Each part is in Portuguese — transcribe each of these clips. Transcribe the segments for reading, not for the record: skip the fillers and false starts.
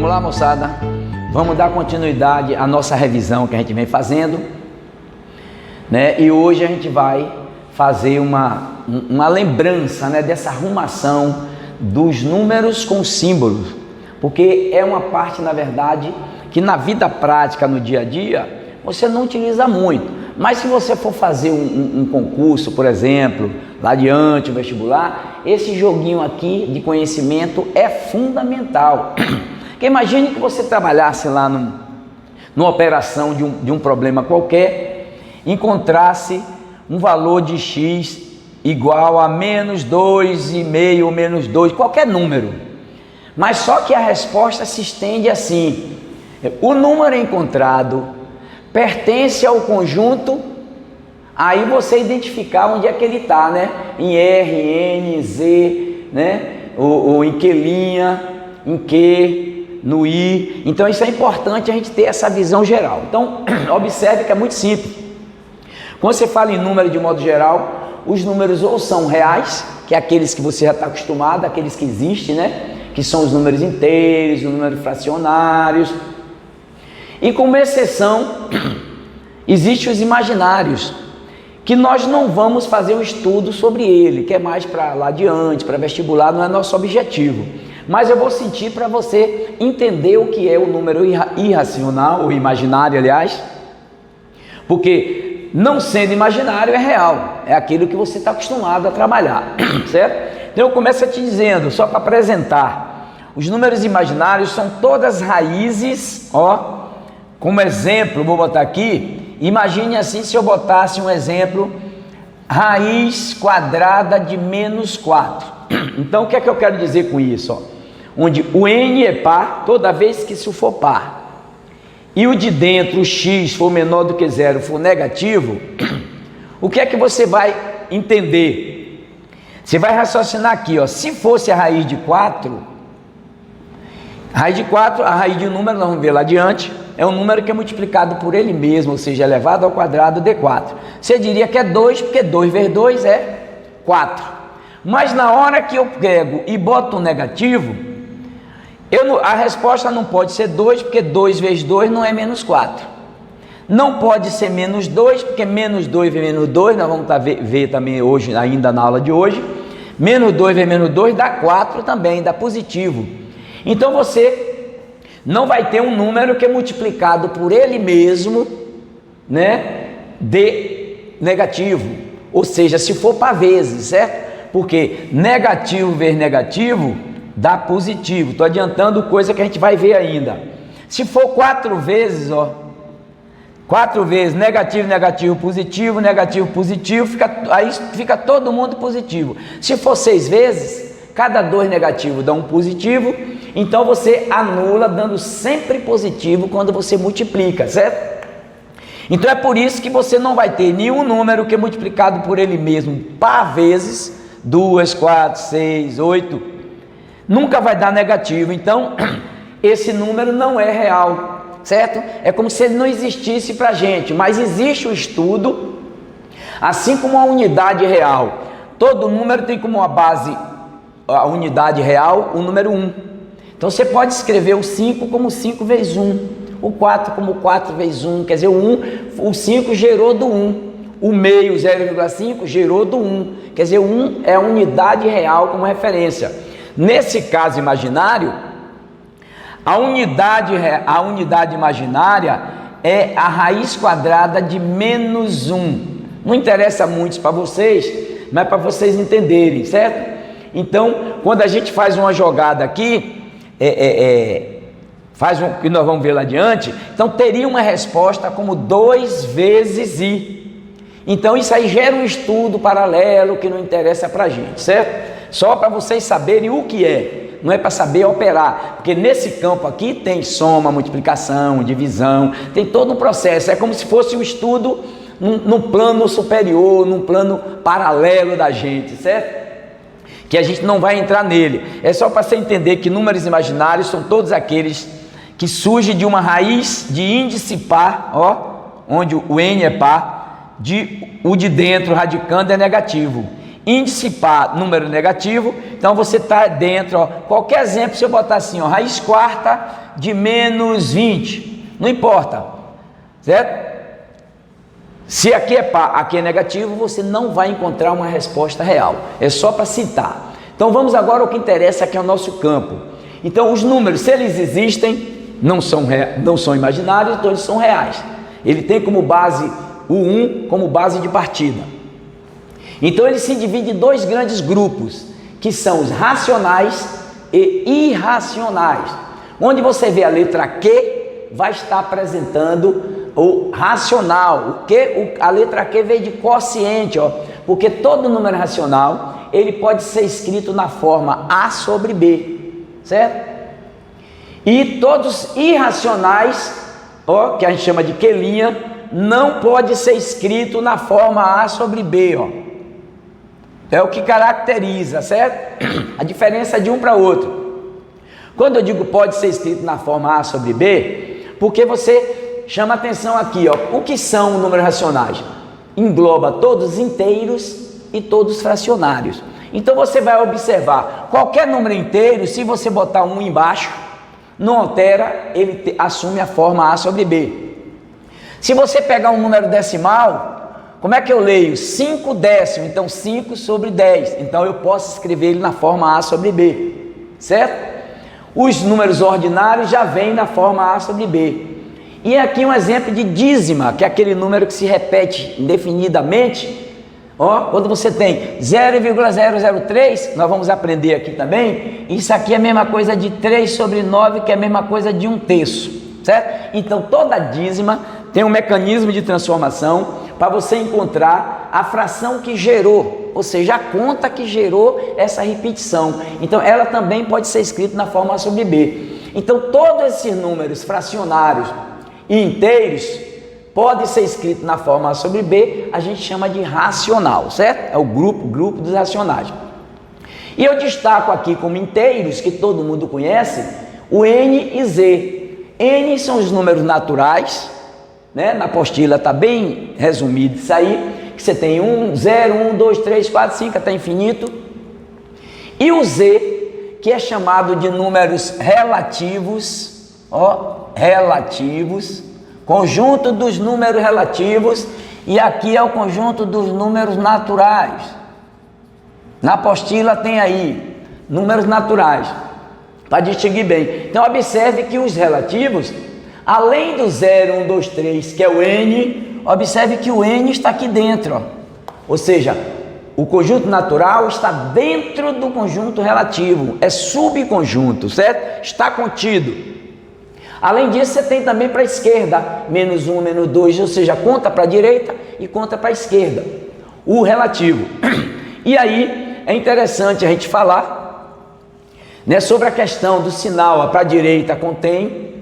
Vamos lá, moçada, vamos dar continuidade à nossa revisão que a gente vem fazendo, né? E hoje a gente vai fazer uma lembrança, né, dessa arrumação dos números com símbolos, porque é uma parte, na verdade, que na vida prática, no dia a dia, você não utiliza muito. Mas se você for fazer um concurso, por exemplo, lá adiante, um vestibular, esse joguinho aqui de conhecimento é fundamental. Porque imagine que você trabalhasse lá numa operação de um problema qualquer, encontrasse um valor de X igual a menos 2,5 ou menos 2, qualquer número. Mas só que a resposta se estende assim: o número encontrado pertence ao conjunto, aí você identificar onde é que ele está, né? Em R, N, Z, né? Ou em que linha, em que, no I. Então isso é importante a gente ter essa visão geral. Então observe que é muito simples. Quando você fala em número de modo geral, os números ou são reais, que é aqueles que você já está acostumado, aqueles que existem, né? Que são os números inteiros, os números fracionários. E como exceção, existem os imaginários, que nós não vamos fazer um estudo sobre ele, que é mais para lá adiante, para vestibular, não é nosso objetivo. Mas eu vou sentir para você entender o que é o número irracional, ou imaginário, aliás, porque não sendo imaginário é real, é aquilo que você está acostumado a trabalhar, certo? Então eu começo te dizendo, só para apresentar, os números imaginários são todas raízes, ó, como exemplo, vou botar aqui, imagine assim, se eu botasse um exemplo, raiz quadrada de menos 4. Então o que é que eu quero dizer com isso? Ó? Onde o N é par, toda vez que isso for par, e o de dentro, o X, for menor do que zero, for negativo, o que é que você vai entender? Você vai raciocinar aqui, ó, se fosse a raiz de 4, a raiz de um número, nós vamos ver lá adiante, é um número que é multiplicado por ele mesmo, ou seja, elevado ao quadrado de 4. Você diria que é 2, porque 2 vezes 2 é 4. Mas na hora que eu pego e boto um negativo, a resposta não pode ser 2, porque 2 vezes 2 não é menos 4. Não pode ser menos 2, porque menos 2 vezes menos 2, nós vamos ver também hoje, ainda na aula de hoje, menos 2 vezes menos 2 dá 4 também, dá positivo. Então você não vai ter um número que é multiplicado por ele mesmo, né, de negativo, ou seja, se for para vezes, certo? Porque negativo vezes negativo dá positivo. Estou adiantando coisa que a gente vai ver ainda. Se for 4 vezes, ó, 4 vezes negativo, negativo, positivo, aí fica todo mundo positivo. Se for 6 vezes, cada 2 negativo dá um positivo, então você anula dando sempre positivo quando você multiplica, certo? Então é por isso que você não vai ter nenhum número que é multiplicado por ele mesmo par vezes, 2, 4, 6, 8, nunca vai dar negativo. Então esse número não é real, certo? É como se ele não existisse para a gente, mas existe o estudo, assim como a unidade real. Todo número tem como uma base a unidade real, o número 1. Então você pode escrever o 5 como 5 vezes 1, o 4 como 4 vezes 1, quer dizer, o 5 gerou do 1, o meio, 0,5, gerou do 1, quer dizer, o 1 é a unidade real como referência. Nesse caso imaginário, a unidade imaginária é a raiz quadrada de menos 1. Não interessa muito para vocês, mas para vocês entenderem, certo? Então, quando a gente faz uma jogada aqui, que nós vamos ver lá adiante, então teria uma resposta como 2 vezes I. Então isso aí gera um estudo paralelo que não interessa para a gente, certo? Só para vocês saberem o que é, não é para saber operar, porque nesse campo aqui tem soma, multiplicação, divisão, tem todo um processo, é como se fosse um estudo num plano superior, num plano paralelo da gente, certo? Que a gente não vai entrar nele. É só para você entender que números imaginários são todos aqueles que surgem de uma raiz de índice par, ó, onde o N é par, o de dentro radicando é negativo. índice par, número negativo, então você está dentro, ó, qualquer exemplo, se eu botar assim, ó, raiz quarta de menos 20, não importa, certo? Se aqui é par, aqui é negativo, você não vai encontrar uma resposta real, é só para citar. Então vamos agora ao que interessa, que é o nosso campo. Então os números, se eles existem, não são imaginários, então eles são reais. Ele tem como base o 1 como base de partida. Então ele se divide em dois grandes grupos, que são os racionais e irracionais. Onde você vê a letra Q, vai estar apresentando o racional. A letra Q veio de quociente, ó, porque todo número racional, ele pode ser escrito na forma A sobre B, certo? E todos irracionais, ó, que a gente chama de quelinha, não pode ser escrito na forma A sobre B, ó. É o que caracteriza, certo? A diferença de um para outro. Quando eu digo pode ser escrito na forma A sobre B, porque você chama atenção aqui, ó, o que são números racionais? Engloba todos inteiros e todos fracionários. Então você vai observar, qualquer número inteiro, se você botar um embaixo, não altera, ele assume a forma A sobre B. Se você pegar um número decimal, como é que eu leio? 5 décimos, então 5 sobre 10. Então eu posso escrever ele na forma A sobre B, certo? Os números ordinários já vêm na forma A sobre B. E aqui um exemplo de dízima, que é aquele número que se repete indefinidamente. Ó, quando você tem 0,003, nós vamos aprender aqui também, isso aqui é a mesma coisa de 3 sobre 9, que é a mesma coisa de 1/3, certo? Então toda dízima tem um mecanismo de transformação para você encontrar a fração que gerou, ou seja, a conta que gerou essa repetição. Então ela também pode ser escrita na forma A sobre B. Então todos esses números fracionários e inteiros podem ser escritos na forma A sobre B, a gente chama de racional, certo? É o grupo dos racionais. E eu destaco aqui como inteiros, que todo mundo conhece, o N e Z. N são os números naturais, né? Na apostila está bem resumido isso aí, que você tem 1, 0, 1, 2, 3, 4, 5 até infinito. E o Z, que é chamado de números relativos, ó, relativos, conjunto dos números relativos, e aqui é o conjunto dos números naturais. Na apostila tem aí números naturais, para distinguir bem. Então observe que os relativos, além do 0, 1, 2, 3, que é o N, observe que o N está aqui dentro, ó. Ou seja, o conjunto natural está dentro do conjunto relativo, é subconjunto, certo? Está contido. Além disso, você tem também para a esquerda, menos 1, menos 2, ou seja, conta para a direita e conta para a esquerda, o relativo. E aí, é interessante a gente falar, né, sobre a questão do sinal, para a direita contém,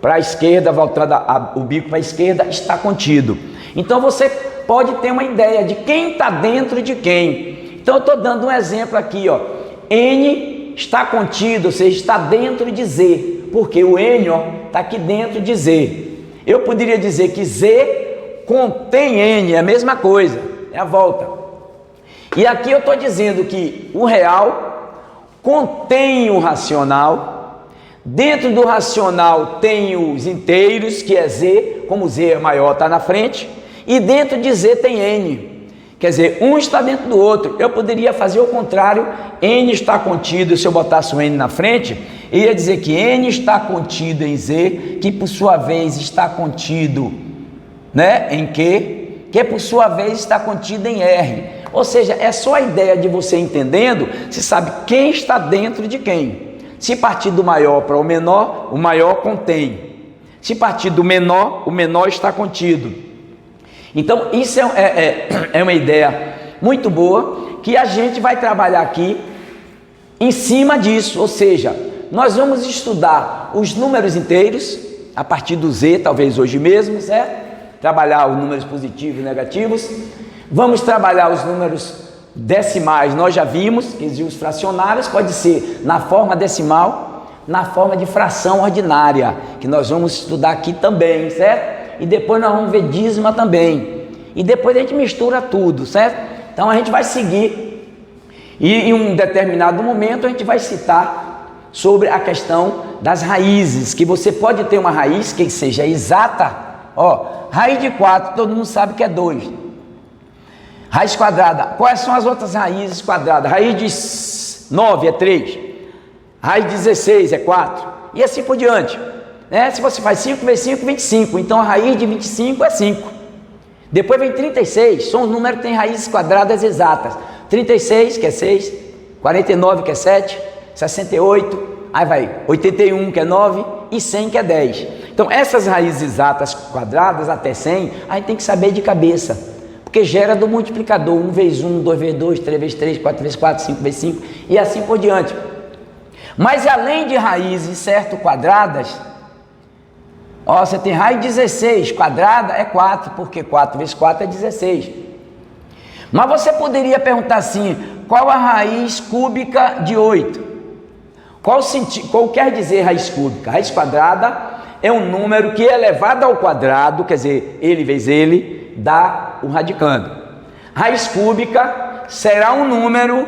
para a esquerda, voltando o bico para a esquerda, está contido. Então você pode ter uma ideia de quem está dentro de quem. Então eu estou dando um exemplo aqui, ó. N está contido, ou seja, está dentro de Z, porque o N, ó, está aqui dentro de Z. Eu poderia dizer que Z contém N, é a mesma coisa, é a volta. E aqui eu estou dizendo que o real contém o racional, dentro do racional tem os inteiros, que é Z, como Z é maior, está na frente, e dentro de Z tem N. Quer dizer, um está dentro do outro. Eu poderia fazer o contrário, N está contido, se eu botasse o N na frente, eu ia dizer que N está contido em Z, que por sua vez está contido, né, em Q, que por sua vez está contido em R. Ou seja, é só a ideia de você entendendo, você sabe quem está dentro de quem. Se partir do maior para o maior contém. Se partir do menor, o menor está contido. Então isso é uma ideia muito boa, que a gente vai trabalhar aqui em cima disso, ou seja, nós vamos estudar os números inteiros, a partir do Z, talvez hoje mesmo, certo? Trabalhar os números positivos e negativos, vamos trabalhar os números decimais, nós já vimos que os fracionários pode ser na forma decimal, na forma de fração ordinária, que nós vamos estudar aqui também, certo? E depois nós vamos ver dízima também. E depois a gente mistura tudo, certo? Então a gente vai seguir E em um determinado momento a gente vai citar sobre a questão das raízes, que você pode ter uma raiz que seja exata. Raiz de 4, todo mundo sabe que é 2. Raiz quadrada, quais são as outras raízes quadradas? Raiz de 9 é 3, raiz de 16 é 4, e assim por diante, né? Se você faz 5 vezes 5, 25, então a raiz de 25 é 5. Depois vem 36, são os números que têm raízes quadradas exatas. 36, que é 6, 49, que é 7, 68, aí vai 81, que é 9, e 100, que é 10. Então essas raízes exatas quadradas até 100, a gente tem que saber de cabeça, porque gera do multiplicador, 1 vezes 1, 2 vezes 2, 3 vezes 3, 4 vezes 4, 5 vezes 5, e assim por diante. Mas além de raízes, certo, quadradas, você tem raiz de 16, quadrada é 4, porque 4 vezes 4 é 16. Mas você poderia perguntar assim, qual a raiz cúbica de 8? Qual quer dizer raiz cúbica? Raiz quadrada é um número que elevado ao quadrado, quer dizer, ele vezes ele, dá o radicando. Raiz cúbica será um número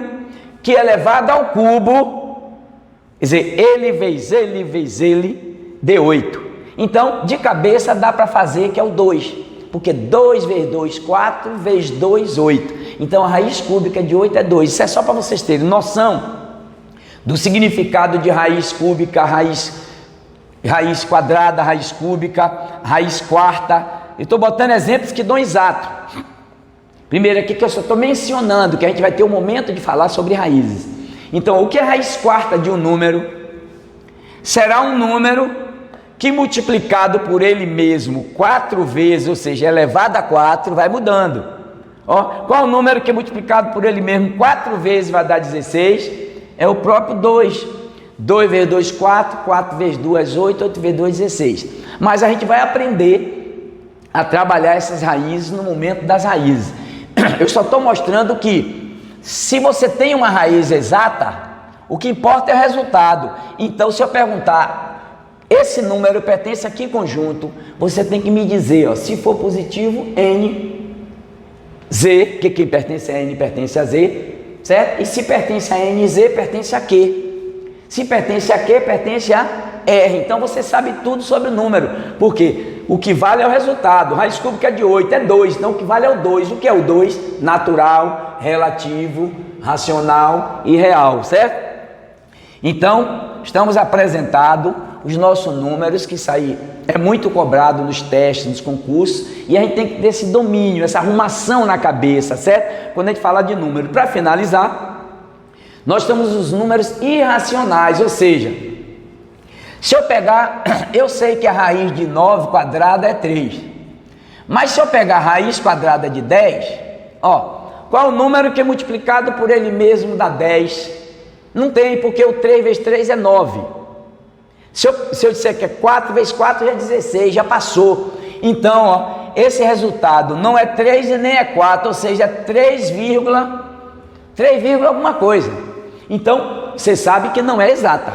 que elevado ao cubo, quer dizer, ele vezes ele, dê 8. Então, de cabeça dá para fazer que é o 2, porque 2 vezes 2, 4, vezes 2, 8. Então, a raiz cúbica de 8 é 2. Isso é só para vocês terem noção do significado de raiz cúbica, raiz quadrada, raiz cúbica, raiz quarta. Eu estou botando exemplos que dão exato. Primeiro aqui que eu só estou mencionando, que a gente vai ter um momento de falar sobre raízes. Então, o que é raiz quarta de um número? Será um número que multiplicado por ele mesmo 4 vezes, ou seja, elevado a 4, vai mudando. Qual o número que multiplicado por ele mesmo 4 vezes vai dar 16? É o próprio 2. 2 vezes 2, 4, 4 vezes 2, 8, 8 vezes 2, 16. Mas a gente vai aprender a trabalhar essas raízes no momento das raízes. Eu só estou mostrando que se você tem uma raiz exata, o que importa é o resultado. Então, se eu perguntar, esse número pertence a que conjunto? Você tem que me dizer, se for positivo, N, Z, que quem pertence a N pertence a Z, certo? E se pertence a N, Z, pertence a Q. Se pertence a Q, pertence a R. Então você sabe tudo sobre o número, porque o que vale é o resultado. Raiz cúbica de 8 é 2, então o que vale é o 2. O que é o 2? Natural, relativo, racional e real, certo? Então, estamos apresentando os nossos números, que isso aí é muito cobrado nos testes, nos concursos, e a gente tem que ter esse domínio, essa arrumação na cabeça, certo? Quando a gente fala de número. Para finalizar, nós temos os números irracionais, ou seja, se eu pegar, eu sei que a raiz de 9 quadrada é 3, mas se eu pegar a raiz quadrada de 10, qual o número que é multiplicado por ele mesmo dá 10? Não tem, porque o 3 vezes 3 é 9. Se eu disser que é 4 vezes 4 já é 16, já passou. Então, esse resultado não é 3 e nem é 4, ou seja, é 3, alguma coisa. Então, você sabe que não é exata.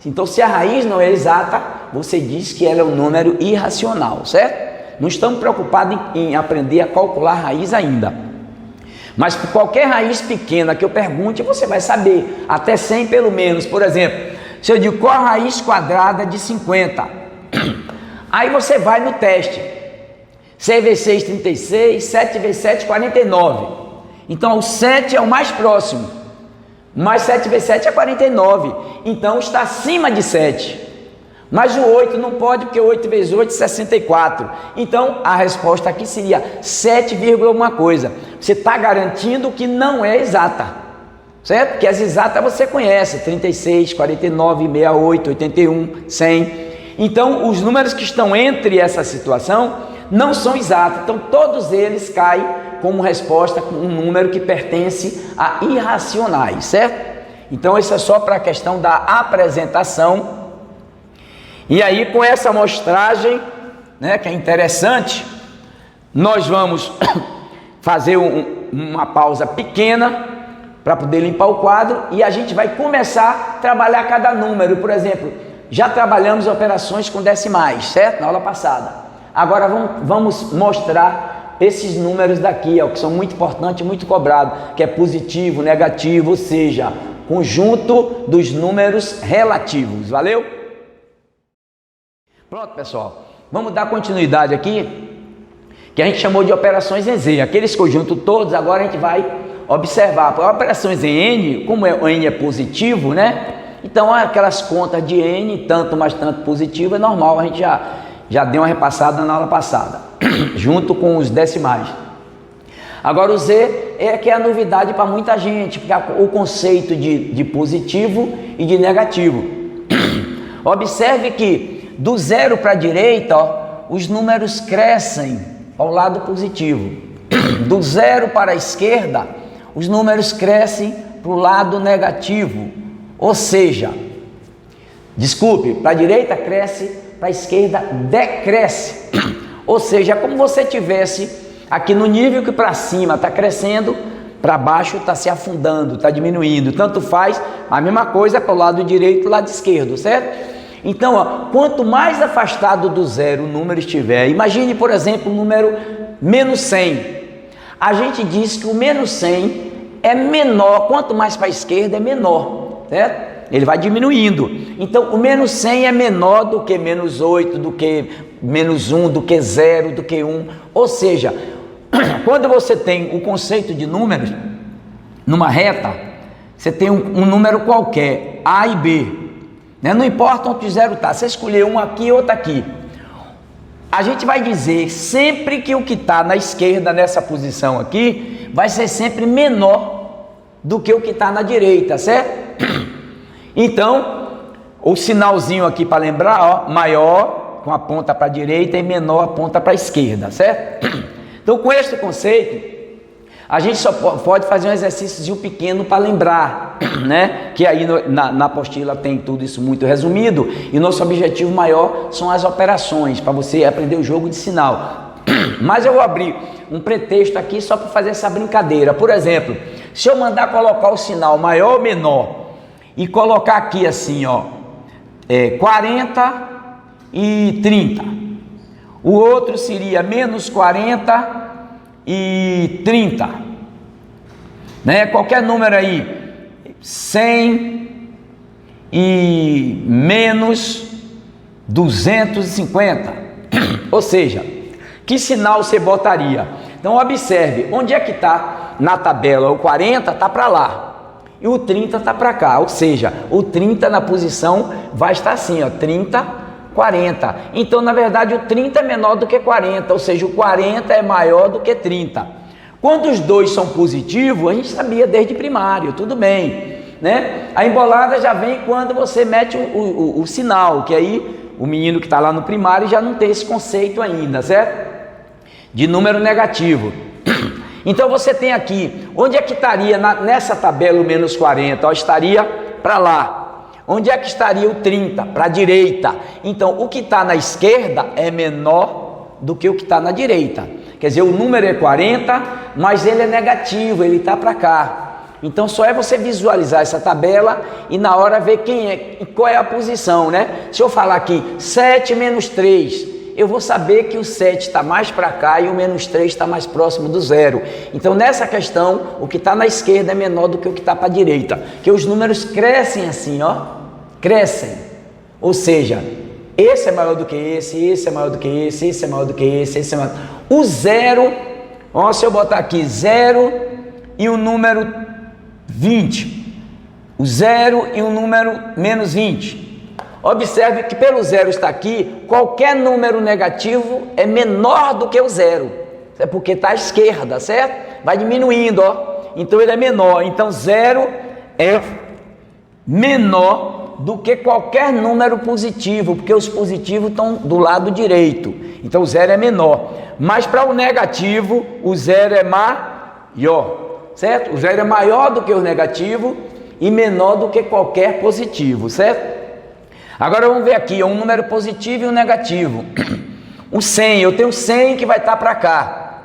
Então, se a raiz não é exata, você diz que ela é um número irracional, certo? Não estamos preocupados em aprender a calcular a raiz ainda. Mas por qualquer raiz pequena que eu pergunte, você vai saber, até 100 pelo menos. Por exemplo, se eu digo qual a raiz quadrada de 50, aí você vai no teste, 6 vezes 6, 36, 7 vezes 7, 49, então o 7 é o mais próximo, mas 7 vezes 7 é 49, então está acima de 7, mas o 8 não pode, porque 8 vezes 8 é 64, então a resposta aqui seria 7, alguma coisa. Você está garantindo que não é exata, certo? Porque as exatas você conhece, 36, 49, 68, 81, 100. Então, os números que estão entre essa situação não são exatos. Então, todos eles caem como resposta com um número que pertence a irracionais, certo? Então, isso é só para a questão da apresentação. E aí, com essa amostragem, né, que é interessante, nós vamos fazer uma pausa pequena para poder limpar o quadro, e a gente vai começar a trabalhar cada número. Por exemplo, já trabalhamos operações com decimais, certo? Na aula passada. Agora vamos mostrar esses números daqui, ó, que são muito importantes, muito cobrados, que é positivo, negativo, ou seja, conjunto dos números relativos. Valeu? Pronto, pessoal. Vamos dar continuidade aqui, que a gente chamou de operações em Z. Aqueles conjuntos todos, agora a gente vai observar. Para operações em N, como o N é positivo, né? Então, aquelas contas de N, tanto mais tanto positivo, é normal, a gente já deu uma repassada na aula passada, junto com os decimais. Agora o Z é que é a novidade para muita gente, porque o conceito de positivo e de negativo. Observe que do zero para a direita, ó, os números crescem ao lado positivo. Do zero para a esquerda, os números crescem para o lado negativo. Ou seja, desculpe, para a direita cresce, para a esquerda decresce. Ou seja, é como se você tivesse aqui no nível que para cima está crescendo, para baixo está se afundando, está diminuindo. Tanto faz, a mesma coisa para o lado direito e o lado esquerdo, certo? Então, ó, quanto mais afastado do zero o número estiver, imagine, por exemplo, o número menos 100. A gente diz que o menos 100 é menor, quanto mais para a esquerda é menor, certo? Ele vai diminuindo. Então, o menos 100 é menor do que menos 8, do que menos 1, do que 0, do que 1. Ou seja, quando você tem o conceito de números, numa reta, você tem um número qualquer, A e B, né? Não importa onde o zero está, você escolher um aqui e outro aqui. A gente vai dizer sempre que o que está na esquerda, nessa posição aqui, vai ser sempre menor do que o que está na direita, certo? Então, o sinalzinho aqui para lembrar, ó, maior com a ponta para a direita e menor a ponta para a esquerda, certo? Então, com este conceito, a gente só pode fazer um exercício pequeno para lembrar, né? Que aí na apostila tem tudo isso muito resumido, e nosso objetivo maior são as operações, para você aprender o jogo de sinal. Mas eu vou abrir um pretexto aqui só para fazer essa brincadeira. Por exemplo, se eu mandar colocar o sinal maior ou menor, e colocar aqui assim, ó, 40 e 30. O outro seria menos 40 e 30. Né? Qualquer número aí, 100 e menos 250. Ou seja, que sinal você botaria? Então observe, onde é que está na tabela? O 40 está para lá. E o 30 está para cá, ou seja, o 30 na posição vai estar assim, ó, 30, 40. Então, na verdade, o 30 é menor do que 40, ou seja, o 40 é maior do que 30. Quando os dois são positivos, a gente sabia desde primário, tudo bem, né? A embolada já vem quando você mete o sinal, que aí o menino que está lá no primário já não tem esse conceito ainda, certo? De número negativo. Então você tem aqui, onde é que estaria nessa tabela o menos 40? Ó, estaria para lá. Onde é que estaria o 30? Para a direita. Então o que está na esquerda é menor do que o que está na direita. Quer dizer, o número é 40, mas ele é negativo, ele está para cá. Então só é você visualizar essa tabela e na hora ver quem é e qual é a posição, né? Se eu falar aqui 7 menos 3, eu vou saber que o 7 está mais para cá e o menos 3 está mais próximo do zero. Então, nessa questão, o que está na esquerda é menor do que o que está para a direita. Porque os números crescem assim, ó. Crescem. Ou seja, esse é maior do que esse é maior do que esse é maior do que esse é maior. O zero, ó, se eu botar aqui 0 e o número 20. O 0 e o número menos 20. Observe que pelo zero está aqui, qualquer número negativo é menor do que o zero. É porque está à esquerda, certo? Vai diminuindo, ó. Então ele é menor. Então zero é menor do que qualquer número positivo, porque os positivos estão do lado direito. Então o zero é menor. Mas para o negativo, o zero é maior, certo? O zero é maior do que o negativo e menor do que qualquer positivo, certo? Agora vamos ver aqui, um número positivo e um negativo. O 100, eu tenho 100 que vai estar para cá.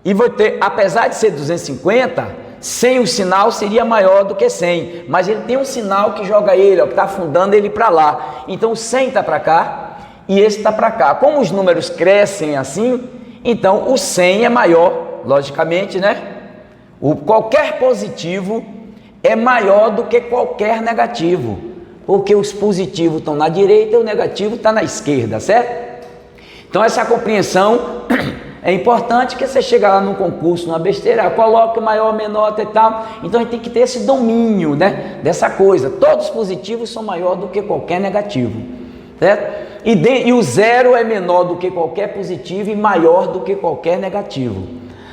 E vou ter, apesar de ser 250, sem o sinal seria maior do que 100. Mas ele tem um sinal que joga ele, ó, que está afundando ele para lá. Então o 100 está para cá e esse está para cá. Como os números crescem assim, Então o 100 é maior, logicamente, né? Qualquer positivo é maior do que qualquer negativo, porque os positivos estão na direita e o negativo está na esquerda, certo? Então essa compreensão é importante, que você chega lá num concurso, numa besteira, coloca o maior, menor e tal. Então a gente tem que ter esse domínio, né, dessa coisa. Todos os positivos são maior do que qualquer negativo, certo? E o 0 é menor do que qualquer positivo e maior do que qualquer negativo.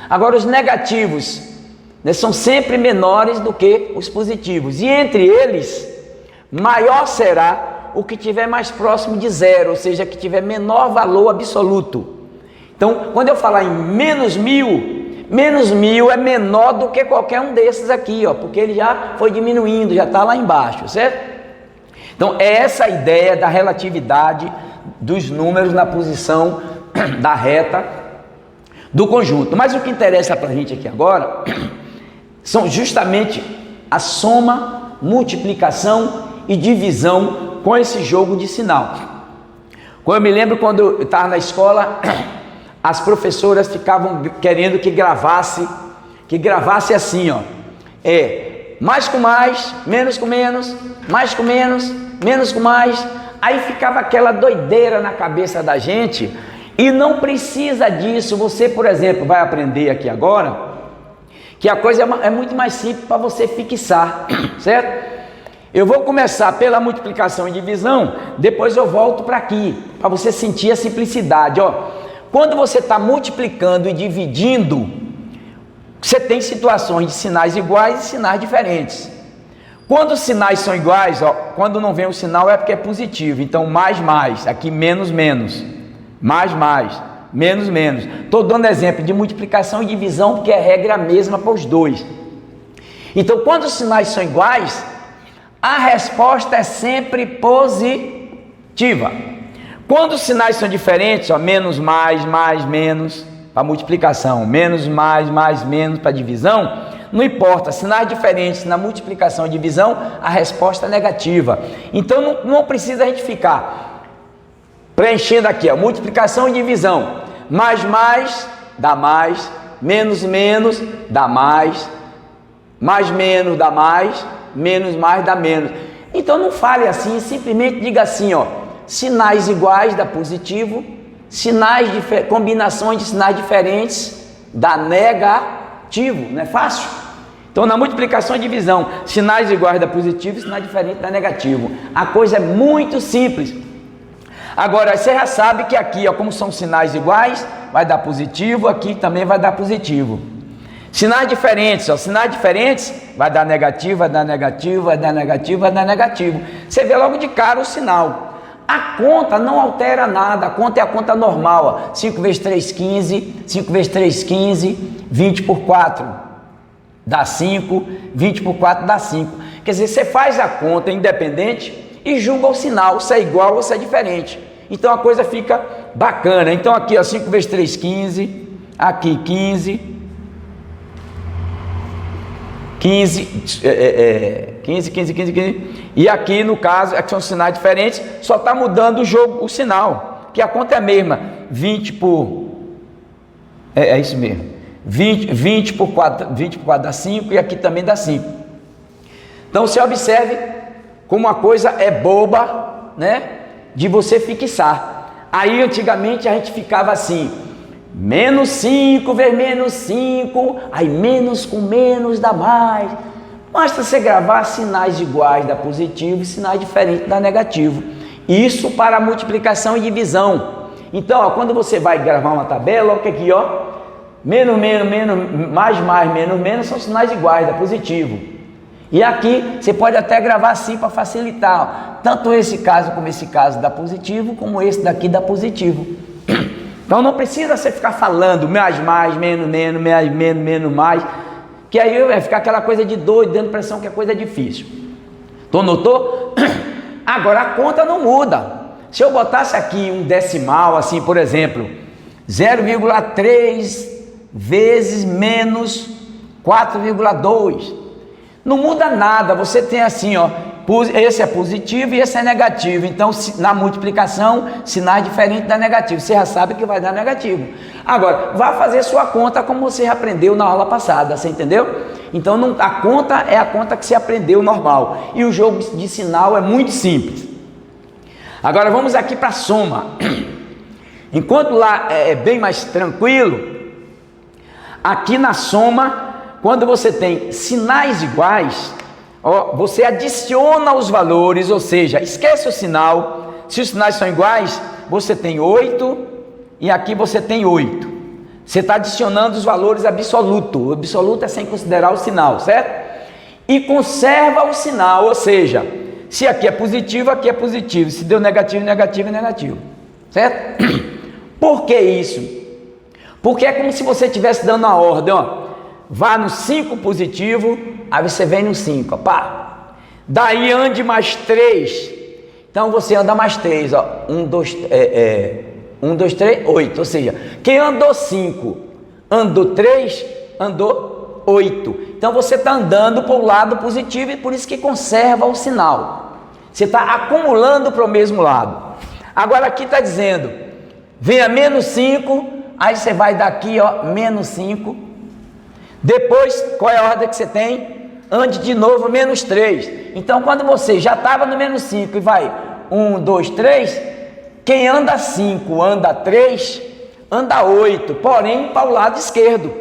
Agora os negativos, né, são sempre menores do que os positivos. E entre eles, maior será o que tiver mais próximo de 0, ou seja, que tiver menor valor absoluto. Então, quando eu falar em menos 1000 é menor do que qualquer um desses aqui, ó, porque ele já foi diminuindo, já está lá embaixo, certo? Então, é essa a ideia da relatividade dos números na posição da reta do conjunto. Mas o que interessa para a gente aqui agora são justamente a soma, multiplicação e divisão com esse jogo de sinal. Eu me lembro quando eu estava na escola, as professoras ficavam querendo que gravasse assim, ó, mais com mais, menos com menos, mais com menos, menos com mais. Aí ficava aquela doideira na cabeça da gente, e não precisa disso. Você, por exemplo, vai aprender aqui agora que a coisa é muito mais simples para você fixar, certo? Eu vou começar pela multiplicação e divisão, depois eu volto para aqui, para você sentir a simplicidade, ó. Quando você está multiplicando e dividindo, você tem situações de sinais iguais e sinais diferentes. Quando os sinais são iguais, ó, quando não vem o sinal é porque é positivo. Então mais, mais, aqui menos, menos, mais, mais, menos, menos. Estou dando exemplo de multiplicação e divisão porque é regra mesma para os dois. Então quando os sinais são iguais, a resposta é sempre positiva. Quando os sinais são diferentes, ó, menos, mais, menos, para multiplicação, menos, mais, menos para divisão, não importa, sinais diferentes na multiplicação e divisão, a resposta é negativa. Então não precisa a gente ficar preenchendo aqui, ó, multiplicação e divisão. Mais, dá mais, menos, dá mais menos dá mais, menos mais dá menos. Então não fale assim, simplesmente diga assim, ó, sinais iguais dá positivo, combinações de sinais diferentes dá negativo, não é fácil? Então na multiplicação e divisão, sinais iguais dá positivo, sinais diferentes dá negativo. A coisa é muito simples. Agora você já sabe que aqui, ó, como são sinais iguais, vai dar positivo, aqui também vai dar positivo. Sinais diferentes, ó, sinais diferentes vai dar negativo, vai dar negativo, vai dar negativo, vai dar negativo. Você vê logo de cara o sinal. A conta não altera nada, a conta é a conta normal, ó. 5 vezes 3, 15, 5 vezes 3, 15, 20 por 4 dá 5, 20 por 4 dá 5. Quer dizer, você faz a conta independente e julga o sinal, se é igual ou se é diferente. Então a coisa fica bacana. Então aqui, ó, 5 vezes 3, 15, aqui 15, 15, e aqui no caso, é que são sinais diferentes, só está mudando o jogo, o sinal, que a conta é a mesma, 20 por, é isso mesmo, 20 por 4 dá 5, e aqui também dá 5. Então você observe como a coisa é boba, né, de você fixar. Aí antigamente a gente ficava assim, menos 5 vezes menos 5, aí menos com menos dá mais. Basta você gravar sinais iguais dá positivo e sinais diferentes dá negativo. Isso para multiplicação e divisão. Então, ó, quando você vai gravar uma tabela, olha aqui, ó, menos, mais, menos são sinais iguais dá positivo. E aqui você pode até gravar assim para facilitar, ó. Tanto esse caso como esse caso dá positivo, como esse daqui dá positivo. Então não precisa você ficar falando mais, menos, mais, que aí vai ficar aquela coisa de doido, dando impressão que a coisa é difícil. Então notou? Agora a conta não muda. Se eu botasse aqui um decimal, assim, por exemplo, 0,3 vezes menos 4,2, não muda nada. Você tem assim, ó, esse é positivo e esse é negativo. Então, na multiplicação, sinais diferentes dá negativo. Você já sabe que vai dar negativo. Agora, vá fazer sua conta como você aprendeu na aula passada, você entendeu? Então, a conta é a conta que você aprendeu normal. E o jogo de sinal é muito simples. Agora, vamos aqui para a soma. Enquanto lá é bem mais tranquilo, aqui na soma, quando você tem sinais iguais, ó, você adiciona os valores, ou seja, esquece o sinal. Se os sinais são iguais, você tem 8 e aqui você tem 8. Você está adicionando os valores absolutos. O absoluto é sem considerar o sinal, certo? E conserva o sinal, ou seja, se aqui é positivo, aqui é positivo. Se deu negativo, negativo é negativo, certo? Por que isso? Porque é como se você estivesse dando a ordem, ó. Vá no 5 positivo, aí você vem no 5, ó, pá. Daí ande mais 3. Então você anda mais 3, ó. 1, 2, 3, 8. Ou seja, quem andou 5, andou 3, andou 8. Então você está andando para o lado positivo e por isso que conserva o sinal. Você está acumulando para o mesmo lado. Agora aqui está dizendo, venha menos 5, aí você vai daqui, ó, menos 5. Depois, qual é a ordem que você tem? Ande de novo, menos 3. Então, quando você já estava no menos 5 e vai 1, 2, 3, quem anda 5, anda 3, anda 8, porém para o lado esquerdo.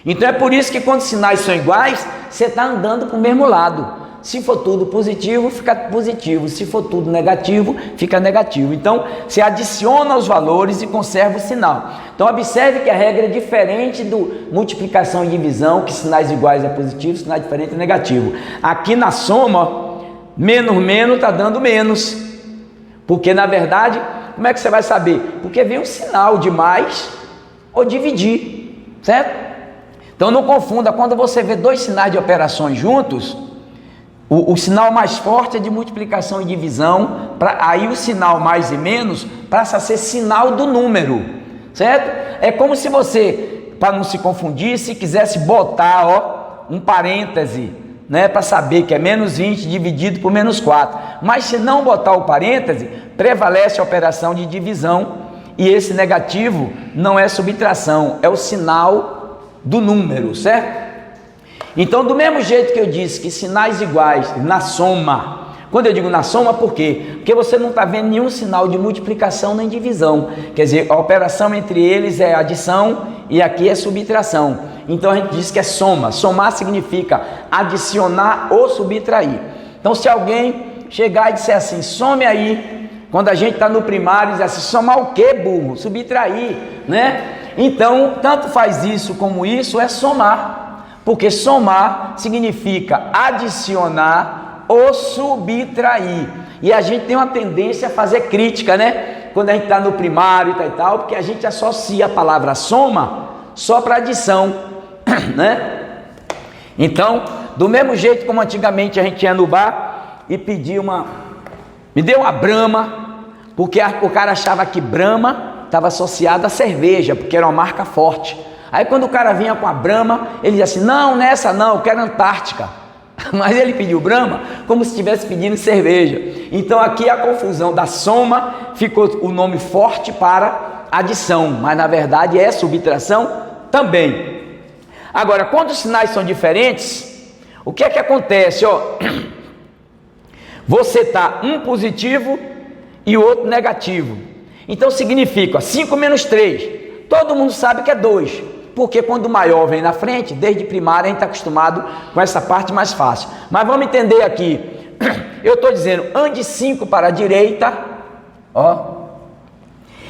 Então, é por isso que quando os sinais são iguais, você está andando para o mesmo lado. Se for tudo positivo, fica positivo. Se for tudo negativo, fica negativo. Então, você adiciona os valores e conserva o sinal. Então, observe que a regra é diferente do multiplicação e divisão, que sinais iguais é positivo, sinais diferentes é negativo. Aqui na soma, menos menos está dando menos. Porque, na verdade, como é que você vai saber? Porque vem um sinal de mais ou dividir, certo? Então, não confunda. Quando você vê dois sinais de operações juntos, o sinal mais forte é de multiplicação e divisão, aí o sinal mais e menos passa a ser sinal do número, certo? É como se você, para não se confundir, se quisesse botar, ó, um parêntese, né, para saber que é menos 20 dividido por menos 4, mas se não botar o parêntese, prevalece a operação de divisão, e esse negativo não é subtração, é o sinal do número, certo? Então, do mesmo jeito que eu disse que sinais iguais na soma, quando eu digo na soma, por quê? Porque você não está vendo nenhum sinal de multiplicação nem divisão, quer dizer, a operação entre eles é adição e aqui é subtração. Então a gente diz que é soma. Somar significa adicionar ou subtrair. Então, se alguém chegar e disser assim, some aí, quando a gente está no primário, diz assim, somar o quê, burro? Subtrair, né? Então, tanto faz isso como isso, é somar. Porque somar significa adicionar ou subtrair. E a gente tem uma tendência a fazer crítica, né? Quando a gente está no primário e tal, porque a gente associa a palavra soma só para adição, né? Então, do mesmo jeito como antigamente a gente ia no bar e pedia me deu uma Brahma, porque o cara achava que Brahma estava associado à cerveja, porque era uma marca forte. Aí quando o cara vinha com a Brahma, ele dizia assim, não, nessa não, eu quero Antártica. Mas ele pediu Brahma como se estivesse pedindo cerveja. Então aqui a confusão da soma, ficou o nome forte para adição, mas na verdade é subtração também. Agora, quando os sinais são diferentes, o que é que acontece? Ó, você está um positivo e o outro negativo. Então significa 5 menos 3. Todo mundo sabe que é 2. Porque quando o maior vem na frente, desde primária a gente está acostumado com essa parte mais fácil. Mas vamos entender aqui. Eu estou dizendo, ande 5 para a direita, ó.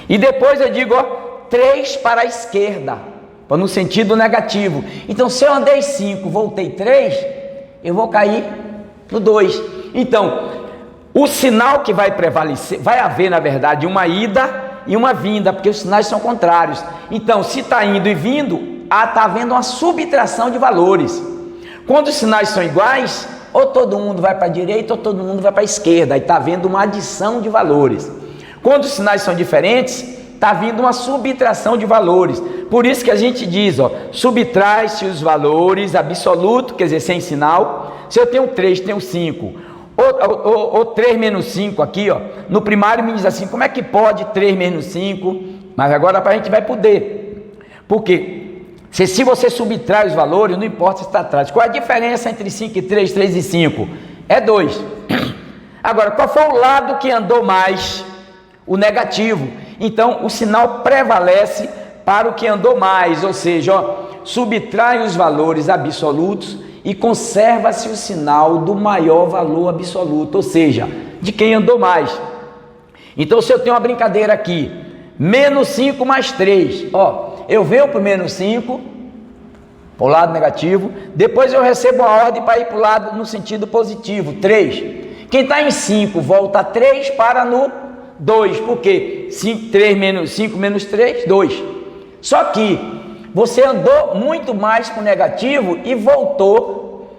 E depois eu digo, ó, 3 para a esquerda, no sentido negativo. Então, se eu andei 5, voltei 3, eu vou cair no 2. Então, o sinal que vai prevalecer, vai haver na verdade uma ida e uma vinda, porque os sinais são contrários. Então, se está indo e vindo, está havendo uma subtração de valores. Quando os sinais são iguais, ou todo mundo vai para a direita ou todo mundo vai para a esquerda, aí está havendo uma adição de valores. Quando os sinais são diferentes, está havendo uma subtração de valores. Por isso que a gente diz, ó, subtrai-se os valores absolutos, quer dizer, sem sinal. Se eu tenho 3, tenho 5, Ou 3 menos 5 aqui, ó. No primário me diz assim, como é que pode 3 menos 5? Mas agora a gente vai poder. Por quê? Se você subtrai os valores, não importa se está atrás. Qual é a diferença entre 5 e 3, 3 e 5? É 2. Agora, qual foi o lado que andou mais? O negativo. Então, o sinal prevalece para o que andou mais, ou seja, ó, subtrai os valores absolutos e conserva-se o sinal do maior valor absoluto, ou seja, de quem andou mais. Então, se eu tenho uma brincadeira aqui, menos 5 mais 3, ó, eu venho para o menos 5, para o lado negativo, depois eu recebo a ordem para ir para o lado no sentido positivo, 3. Quem está em 5 volta 3 para no 2, porque 5 menos 3, 2. Só que você andou muito mais para o negativo e voltou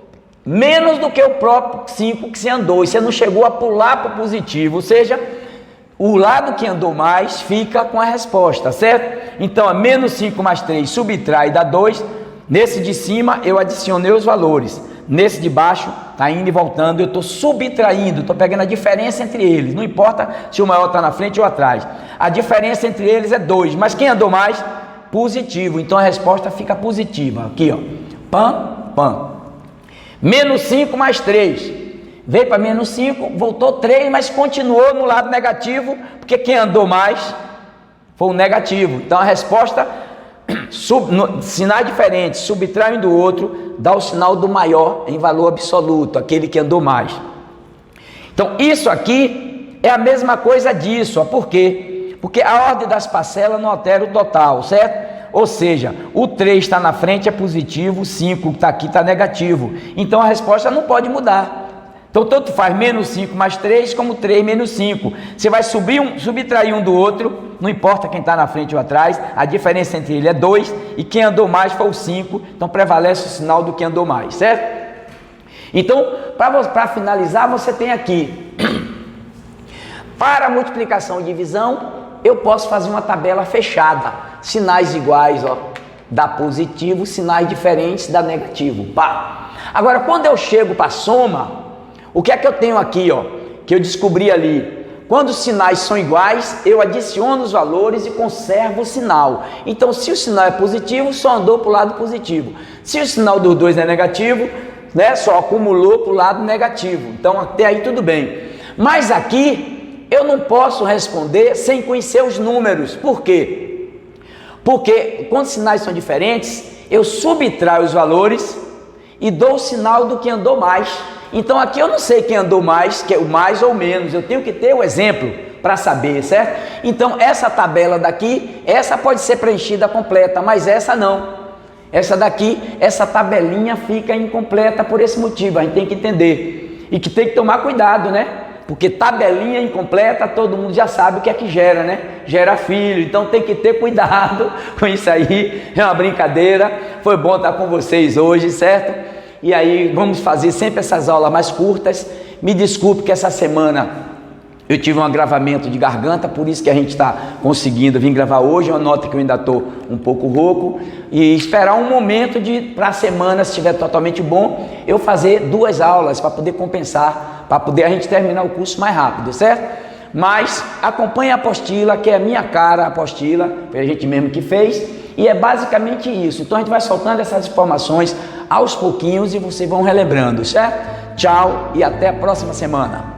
menos do que o próprio 5 que você andou, e você não chegou a pular para o positivo, ou seja, o lado que andou mais fica com a resposta, certo? Então, menos 5 mais 3 subtrai dá 2, nesse de cima eu adicionei os valores, nesse de baixo está indo e voltando, eu estou subtraindo, estou pegando a diferença entre eles, não importa se o maior está na frente ou atrás, a diferença entre eles é 2, mas quem andou mais? Positivo, então a resposta fica positiva, aqui ó, pam, menos 5 mais 3, veio para menos 5, voltou 3, mas continuou no lado negativo, porque quem andou mais foi o negativo, então a resposta, sinais diferentes, subtrai um do outro, dá o sinal do maior em valor absoluto, aquele que andou mais. Então isso aqui é a mesma coisa disso, ó, por quê? Porque a ordem das parcelas não altera o total, certo? Ou seja, o 3 está na frente é positivo, o 5 que está aqui está negativo. Então a resposta não pode mudar. Então tanto faz menos 5 mais 3 como 3 menos 5. Você vai subtrair um do outro, não importa quem está na frente ou atrás, a diferença entre ele é 2 e quem andou mais foi o 5, então prevalece o sinal do que andou mais, certo? Então, para finalizar, você tem aqui, para multiplicação e divisão, eu posso fazer uma tabela fechada, sinais iguais, ó, dá positivo, sinais diferentes dá negativo, pá. Agora, quando eu chego para a soma, o que é que eu tenho aqui, ó, que eu descobri ali? Quando os sinais são iguais, eu adiciono os valores e conservo o sinal. Então, se o sinal é positivo, só andou para o lado positivo. Se o sinal dos dois é negativo, né, só acumulou para o lado negativo. Então, até aí tudo bem. Mas aqui, eu não posso responder sem conhecer os números. Por quê? Porque quando os sinais são diferentes, eu subtraio os valores e dou o sinal do que andou mais. Então aqui eu não sei quem andou mais, que é o mais ou menos, eu tenho que ter o exemplo para saber, certo? Então essa tabela daqui, essa pode ser preenchida completa, mas essa não. Essa daqui, essa tabelinha fica incompleta por esse motivo, a gente tem que entender. E que tem que tomar cuidado, né? Porque tabelinha incompleta, todo mundo já sabe o que é que gera, né? Gera filho, então tem que ter cuidado com isso aí, é uma brincadeira. Foi bom estar com vocês hoje, certo? E aí vamos fazer sempre essas aulas mais curtas. Me desculpe que essa semana eu tive um agravamento de garganta, por isso que a gente está conseguindo vir gravar hoje. Eu noto que eu ainda estou um pouco rouco e esperar um momento para a semana, se estiver totalmente bom, eu fazer 2 aulas para poder compensar, para poder a gente terminar o curso mais rápido, certo? Mas acompanhe a apostila, que é a minha cara, a apostila, foi a gente mesmo que fez, e é basicamente isso. Então a gente vai soltando essas informações aos pouquinhos e vocês vão relembrando, certo? Tchau e até a próxima semana.